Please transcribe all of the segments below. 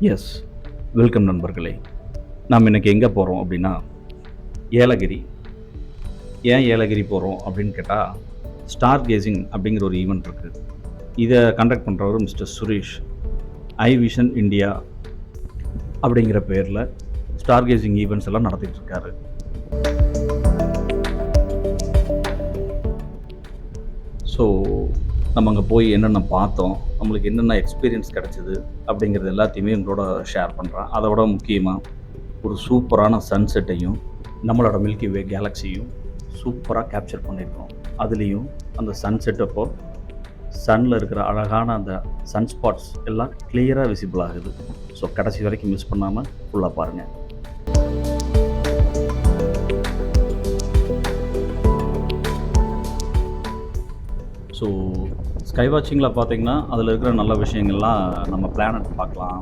S. Welcome நண்பர்களே. நாம் இன்னைக்கு எங்கே போகிறோம் அப்படின்னா, ஏலகிரி. ஏன் ஏலகிரி போகிறோம் அப்படின்னு கேட்டால், ஸ்டார் கேசிங் அப்படிங்கிற ஒரு ஈவெண்ட் இருக்குது. இதை கண்டக்ட் பண்ணுறவர் மிஸ்டர் சுரேஷ். ஐ விஷன் இந்தியா அப்படிங்கிற பேரில் ஸ்டார் கேசிங் ஈவெண்ட்ஸ் எல்லாம் நடத்திட்டு இருக்காரு. ஸோ நம்ம அங்கே போய் என்னென்ன பார்த்தோம், நம்மளுக்கு என்னென்ன எக்ஸ்பீரியன்ஸ் கிடச்சிது அப்படிங்கிறது எல்லாத்தையுமே உங்களோட ஷேர் பண்ணுறேன். அதை விட முக்கியமாக ஒரு சூப்பரான சன்செட்டையும் நம்மளோட மில்கி வே கேலக்ஸியும் சூப்பராக கேப்சர் பண்ணியிருக்கோம். அதுலேயும் அந்த சன்செட் அப்போ சன்னில் இருக்கிற அழகான அந்த சன்ஸ்பாட்ஸ் எல்லாம் கிளியராக விசிபிள் ஆகுது. ஸோ கடைசி வரைக்கும் மிஸ் பண்ணாமல் ஃபுல்லாக பாருங்கள். ஸோ ஸ்கை வாட்சிங்கில் பார்த்தீங்கன்னா அதில் இருக்கிற நல்ல விஷயங்கள்லாம் நம்ம பிளானட் பார்க்கலாம்,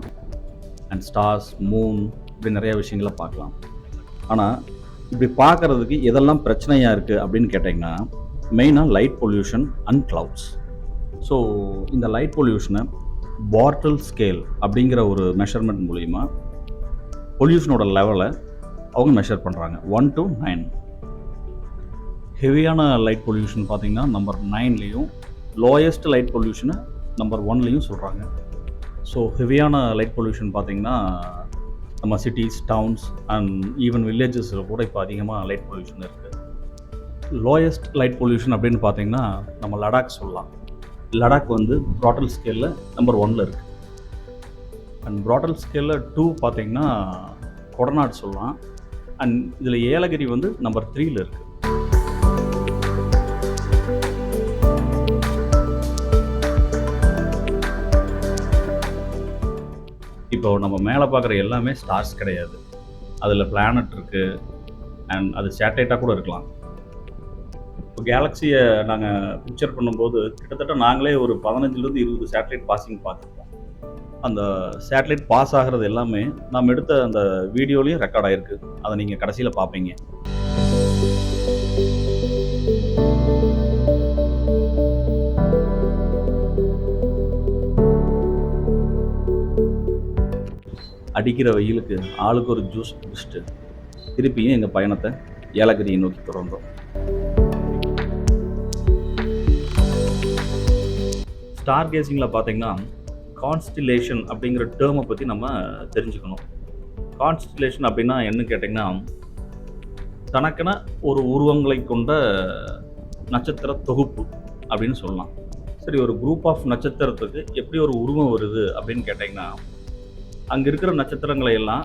அண்ட் ஸ்டார்ஸ், மூன், இப்படி நிறைய விஷயங்களை பார்க்கலாம். ஆனால் இப்படி பார்க்குறதுக்கு எதெல்லாம் பிரச்சனையாக இருக்குது அப்படின்னு கேட்டிங்கன்னா, மெயினாக light pollution and clouds. So இந்த லைட் பொல்யூஷனை பார்ட்டல் ஸ்கேல் அப்படிங்கிற ஒரு மெஷர்மெண்ட் மூலிமா பொல்யூஷனோட லெவலை அவங்க மெஷர் பண்ணுறாங்க 1 to 9. ஹெவியான லைட் பொல்யூஷன் பார்த்திங்கன்னா நம்பர் 9லேயும், லோயஸ்ட் லைட் பொல்யூஷனை நம்பர் 1லேயும் சொல்கிறாங்க. ஸோ ஹெவியான லைட் பொல்யூஷன் பார்த்திங்கன்னா நம்ம சிட்டிஸ், டவுன்ஸ் அண்ட் ஈவன் வில்லேஜஸில் கூட இப்போ அதிகமாக லைட் பொல்யூஷன் இருக்குது. லோயஸ்ட் லைட் பொல்யூஷன் அப்படின்னு பார்த்திங்கன்னா நம்ம லடாக் சொல்லலாம். லடாக் வந்து ப்ராட்டல் ஸ்கேலில் நம்பர் 1ல் இருக்குது. அண்ட் ப்ராட்டல் ஸ்கேலில் 2 பார்த்திங்கன்னா கொடநாடு சொல்லலாம். அண்ட் இதில் ஏலகிரி வந்து நம்பர் 3ல் இருக்குது. இப்போ நம்ம மேலே பார்க்குற எல்லாமே ஸ்டார்ஸ் கிடையாது, அதில் பிளானட் இருக்குது, அண்ட் அது சேட்டலைட்டாக கூட இருக்கலாம். இப்போ கேலக்ஸியை நாங்கள் பிக்சர் பண்ணும்போது கிட்டத்தட்ட நாங்களே ஒரு 15லேருந்து 20 சேட்டலைட் பாசிங் பார்த்துருக்கோம். அந்த சேட்டலைட் பாஸ் ஆகிறது எல்லாமே நாம் எடுத்த அந்த வீடியோலையும் ரெக்கார்ட் ஆகிருக்கு. அதை நீங்கள் கடைசியில் பார்ப்பீங்க. அடிக்கிற வெயிலுக்கு ஆளுக்கு ஒரு ஜூஸ் குடிச்சிட்டு திருப்பியும் எங்கள் பயணத்தை ஏலகிரியை நோக்கி தொடர்ந்தோம். ஸ்டார் கேசிங்கில் பார்த்தீங்கன்னா கான்ஸ்டிலேஷன் அப்படிங்கிற டேர்மை பற்றி நம்ம தெரிஞ்சுக்கணும். கான்ஸ்டிலேஷன் அப்படின்னா என்ன கேட்டிங்கன்னா, தனக்கென ஒரு உருவங்களை கொண்ட நட்சத்திர தொகுப்பு அப்படின்னு சொல்லலாம். சரி, ஒரு குரூப் ஆஃப் நட்சத்திரத்துக்கு எப்படி ஒரு உருவம் வருது அப்படின்னு கேட்டிங்கன்னா, அங்கே இருக்கிற நட்சத்திரங்களை எல்லாம்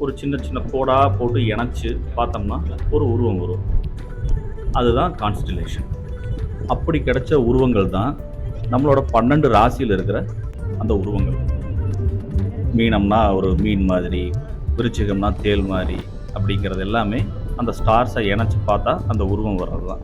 ஒரு சின்ன சின்ன கோடாக போட்டு இணைச்சி பார்த்தோம்னா ஒரு உருவம் வரும். அதுதான் கான்ஸ்டிலேஷன். அப்படி கிடைச்ச உருவங்கள் தான் நம்மளோட 12 ராசியில் இருக்கிற அந்த உருவங்கள். மீனம்னா ஒரு மீன் மாதிரி, விருச்சிகம்னா தேல் மாதிரி, அப்படிங்கிறது எல்லாமே அந்த ஸ்டார்ஸை இணைச்சி பார்த்தா அந்த உருவம் வர்றது தான்.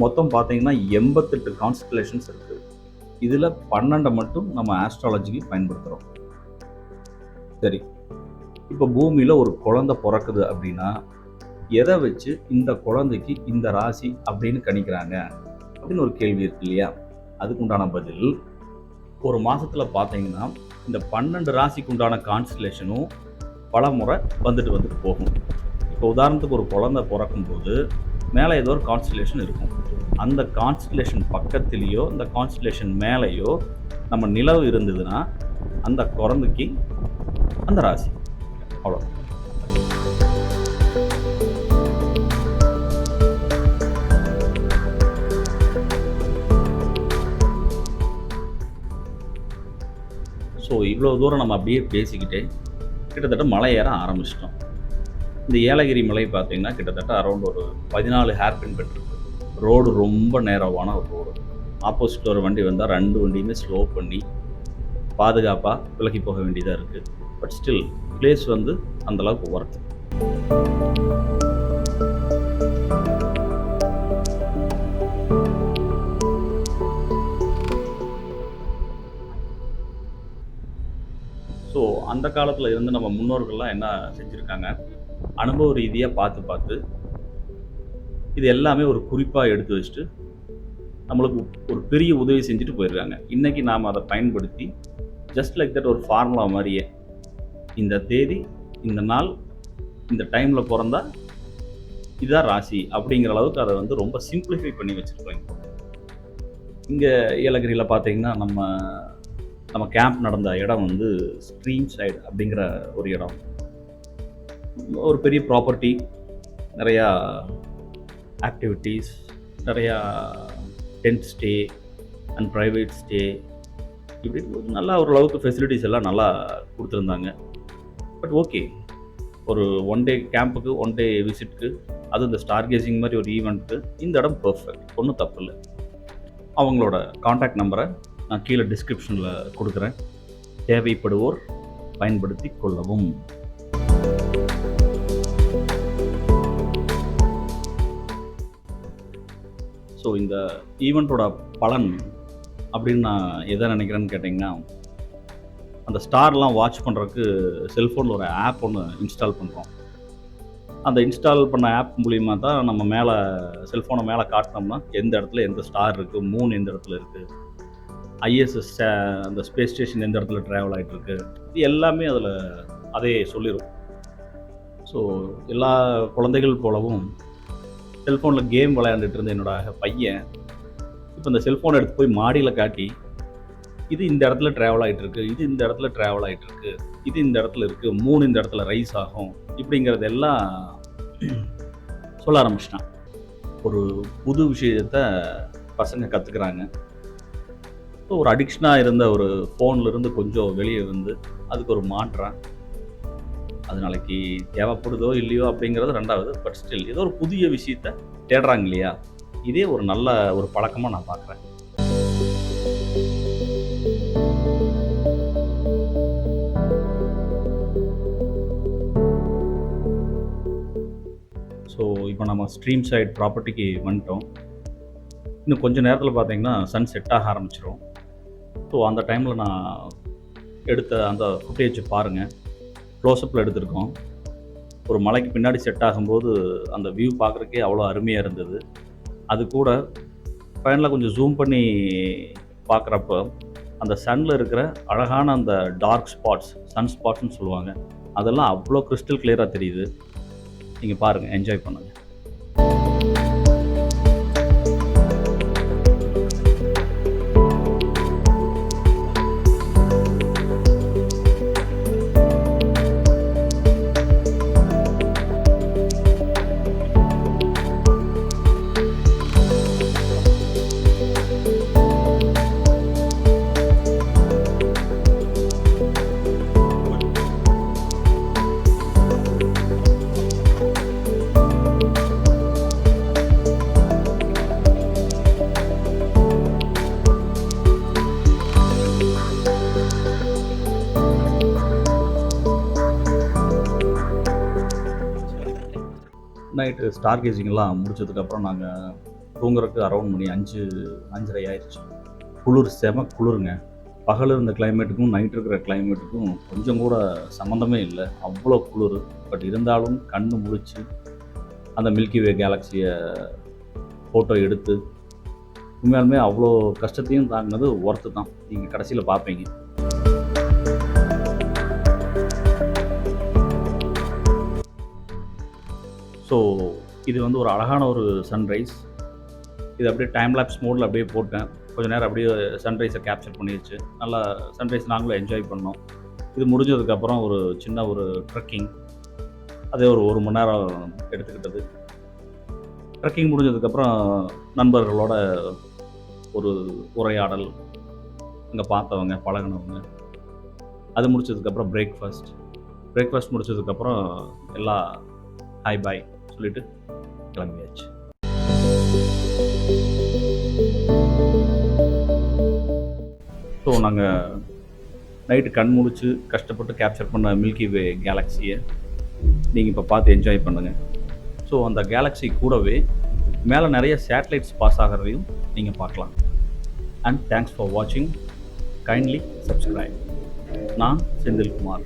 மொத்தம் பார்த்தீங்கன்னா 88 கான்ஸ்டலேஷன்ஸ் இருக்குது. இதில் 12 மட்டும் நம்ம ஆஸ்ட்ராலஜிக்கு பயன்படுத்துகிறோம். சரி, இப்போ பூமியில் ஒரு குழந்தை பிறக்குது அப்படின்னா எதை வச்சு இந்த குழந்தைக்கு இந்த ராசி அப்படின்னு கணிக்கிறாங்க அப்படின்னு ஒரு கேள்வி இருக்கு இல்லையா? அதுக்கு உண்டான பதில், ஒரு மாதத்தில் பார்த்தீங்கன்னா இந்த 12 ராசிக்கு உண்டான கான்ஸ்டலேஷனும் பல முறை வந்துட்டு போகும். இப்போ உதாரணத்துக்கு ஒரு குழந்தை பிறக்கும்போது மேலே ஏதோ ஒரு கான்ஸ்டலேஷன் இருக்கும். அந்த கான்ஸ்டலேஷன் பக்கத்துலேயோ இந்த கான்ஸ்டலேஷன் மேலேயோ நம்ம நிலவு இருந்ததுன்னா அந்த குழந்தைக்கு அந்த ராசி. அவ்வளோ. ஸோ இவ்வளோ தூரம் நம்ம அப்படியே பேசிக்கிட்டே கிட்டத்தட்ட மலை ஏற ஆரம்பிச்சிட்டோம். இந்த ஏலகிரி மலை பார்த்தீங்கன்னா கிட்டத்தட்ட அரௌண்ட் ஒரு 14 ஹேர்பின் பெட் இருக்குது. ரோடு ரொம்ப நேரவான ஒரு ரோடு. ஆப்போசிட்டில் ஒரு வண்டி வந்தால் 2 வண்டியுமே ஸ்லோ பண்ணி பாதுகாப்பாக விலகி போக வேண்டியதாக இருக்குது. பட் ஸ்டில் பிளேஸ் வந்து அந்தளவுக்கு ஒர்த். ஸோ அந்த காலத்தில் இருந்து நம்ம முன்னோர்கள்லாம் என்ன செஞ்சுருக்காங்க, அனுபவ ரீதியாக பார்த்து பார்த்து இது எல்லாமே ஒரு குறிப்பாக எடுத்து வச்சுட்டு நம்மளுக்கு ஒரு பெரிய உதவி செஞ்சுட்டு போயிருக்காங்க. இன்னைக்கு நாம் அதை பயன்படுத்தி ஜஸ்ட் லைக் தட் ஒரு ஃபார்முலா மாதிரியே இந்த தேதி, இந்த நாள், இந்த டைமில் பிறந்தா இதுதான் ராசி அப்படிங்கிற அளவுக்கு அதை வந்து ரொம்ப சிம்பிளிஃபை பண்ணி வச்சுருக்கோம். இங்கே ஏலகிரியில் பார்த்தீங்கன்னா நம்ம நம்ம கேம்ப் நடந்த இடம் வந்து ஸ்ட்ரீம் சைடு அப்படிங்கிற ஒரு இடம். ஒரு பெரிய ப்ராப்பர்ட்டி, நிறையா ஆக்டிவிட்டீஸ், நிறையா tent stay and private stay, இப்படி நல்லா ஓரளவுக்கு ஃபெசிலிட்டிஸ் எல்லாம் நல்லா கொடுத்துருந்தாங்க. பட் ஓகே, ஒரு ஒன் டே கேம்புக்கு, ஒன் டே விசிட்க்கு, அது இந்த ஸ்டார் கேசிங் மாதிரி ஒரு ஈவெண்ட்டுக்கு இந்த இடம் பர்ஃபெக்ட், ஒன்றும் தப்பு இல்லை. அவங்களோட காண்டாக்ட் நம்பரை நான் கீழே டிஸ்கிரிப்ஷனில் கொடுக்குறேன். தேவைப்படுவோர் பயன்படுத்தி கொள்ளவும். ஸோ இந்த ஈவெண்ட்டோட பலன் அப்படின்னு நான் எதை நினைக்கிறேன்னு கேட்டிங்கன்னா, அந்த ஸ்டார்லாம் வாட்ச் பண்ணுறதுக்கு செல்ஃபோனில் ஒரு ஆப் ஒன்று இன்ஸ்டால் பண்ணுறோம். அந்த இன்ஸ்டால் பண்ண ஆப் மூலிமா தான் நம்ம மேலே செல்ஃபோனை மேலே காட்டினோம்னா எந்த இடத்துல எந்த ஸ்டார் இருக்குது, மூன் எந்த இடத்துல இருக்குது, ஐஎஸ்எஸ் அந்த ஸ்பேஸ் ஸ்டேஷன் எந்த இடத்துல ட்ராவல் ஆகிட்டுருக்கு, இது எல்லாமே அதில் அதே சொல்லிடும். ஸோ எல்லா குழந்தைகள் போலவும் செல்ஃபோனில் கேம் விளையாண்டுட்டு இருந்த என்னோடய பையன் இப்போ இந்த செல்ஃபோனை எடுத்து போய் மாடியில் காட்டி, இது இந்த இடத்துல ட்ராவல் ஆகிட்டுருக்கு, இது இந்த இடத்துல ட்ராவல் ஆகிட்டுருக்கு, இது இந்த இடத்துல இருக்குது, மூணு இந்த இடத்துல ரைஸ் ஆகும், இப்படிங்கிறதெல்லாம் சொல்ல ஆரம்பிச்சிட்டான். ஒரு புது விஷயத்தை பசங்க கற்றுக்குறாங்க. ஸோ ஒரு அடிக்ஷனாக இருந்த ஒரு ஃபோன்லேருந்து கொஞ்சம் வெளியே வந்து அதுக்கு ஒரு மாற்றம், அது நாளைக்கு தேவைப்படுதோ இல்லையோ அப்படிங்கிறது ரெண்டாவது. பட் ஸ்டில் ஏதோ ஒரு புதிய விஷயத்தை தேடுறாங்க இல்லையா, இதே ஒரு நல்ல ஒரு பழக்கமாக நான் பார்க்குறேன். ஸோ இப்போ நம்ம ஸ்ட்ரீம் சைட் ப்ராப்பர்ட்டிக்கு வந்துட்டோம். இன்னும் கொஞ்சம் நேரத்தில் பார்த்தீங்கன்னா சன் செட் ஆக ஆரம்பிச்சிடும். ஸோ அந்த டைமில் நான் எடுத்த அந்த ஃபுட்டேஜ் பாருங்கள், க்ளோஸ்அப்பில் எடுத்திருக்கோம். ஒரு மலைக்கு பின்னாடி செட் ஆகும்போது அந்த வியூ பார்க்குறக்கே அவ்வளோ அருமையாக இருந்தது. அது கூட ஃபைனலாக கொஞ்சம் ஜூம் பண்ணி பார்க்குறப்ப அந்த சன்னில் இருக்கிற அழகான அந்த டார்க் ஸ்பாட்ஸ், சன் ஸ்பாட்ஸ்னு சொல்லுவாங்க, அதெல்லாம் அவ்வளோ கிறிஸ்டல் கிளியராக தெரியுது. நீங்கள் பாருங்கள், என்ஜாய் பண்ணுங்கள். நைட்டு ஸ்டார் கேசிங்கெல்லாம் முடிச்சதுக்கப்புறம் நாங்கள் தூங்குறதுக்கு அரௌண்ட் மணி 5:30 ஆயிடுச்சு. குளிர், செம குளிருங்க. பகல் இருந்த கிளைமேட்டுக்கும் நைட் இருக்கிற கிளைமேட்டுக்கும் கொஞ்சம் கூட சம்மந்தமே இல்லை, அவ்வளோ குளிர். பட் இருந்தாலும் கண்ணு முழிச்சு அந்த மில்கிவே கேலக்ஸியை ஃபோட்டோ எடுத்து உண்மையாலுமே அவ்வளோ கஷ்டத்தையும் தாங்கினது ஒர்த்து தான். நீங்கள் கடைசியில் பார்ப்பீங்க. ஸோ இது வந்து ஒரு அழகான ஒரு சன்ரைஸ். இது அப்படியே டைம் லேப்ஸ் மோடில் அப்படியே போட்டேன். கொஞ்சம் நேரம் அப்படியே சன்ரைஸை கேப்சர் பண்ணிடுச்சு. நல்லா சன்ரைஸ் நாங்களும் என்ஜாய் பண்ணோம். இது முடிஞ்சதுக்கப்புறம் ஒரு சின்ன ஒரு ட்ரெக்கிங், அதே ஒரு மணி நேரம் எடுத்துக்கிட்டது. ட்ரெக்கிங் முடிஞ்சதுக்கப்புறம் நண்பர்களோட ஒரு உரையாடல், அங்கே பார்த்தவங்க, பழகினவங்க. அது முடிச்சதுக்கப்புறம் பிரேக்ஃபாஸ்ட் முடிச்சதுக்கப்புறம் எல்லாம் ஹாய் பாய் சொல்லிட்டு கிளம்பியாச்சு. ஸோ நாங்கள் நைட்டு கண் முழிச்சு கஷ்டப்பட்டு கேப்சர் பண்ண மில்கிவே கேலக்ஸியை நீங்கள் இப்போ பார்த்து என்ஜாய் பண்ணுங்கள். ஸோ அந்த கேலக்ஸி கூடவே மேலே நிறைய சேட்டலைட்ஸ் பாஸ் ஆகிறதையும் நீங்கள் பார்க்கலாம். அண்ட் தேங்க்ஸ் ஃபார் வாட்சிங். Kindly subscribe. நான் செந்தில்குமார்.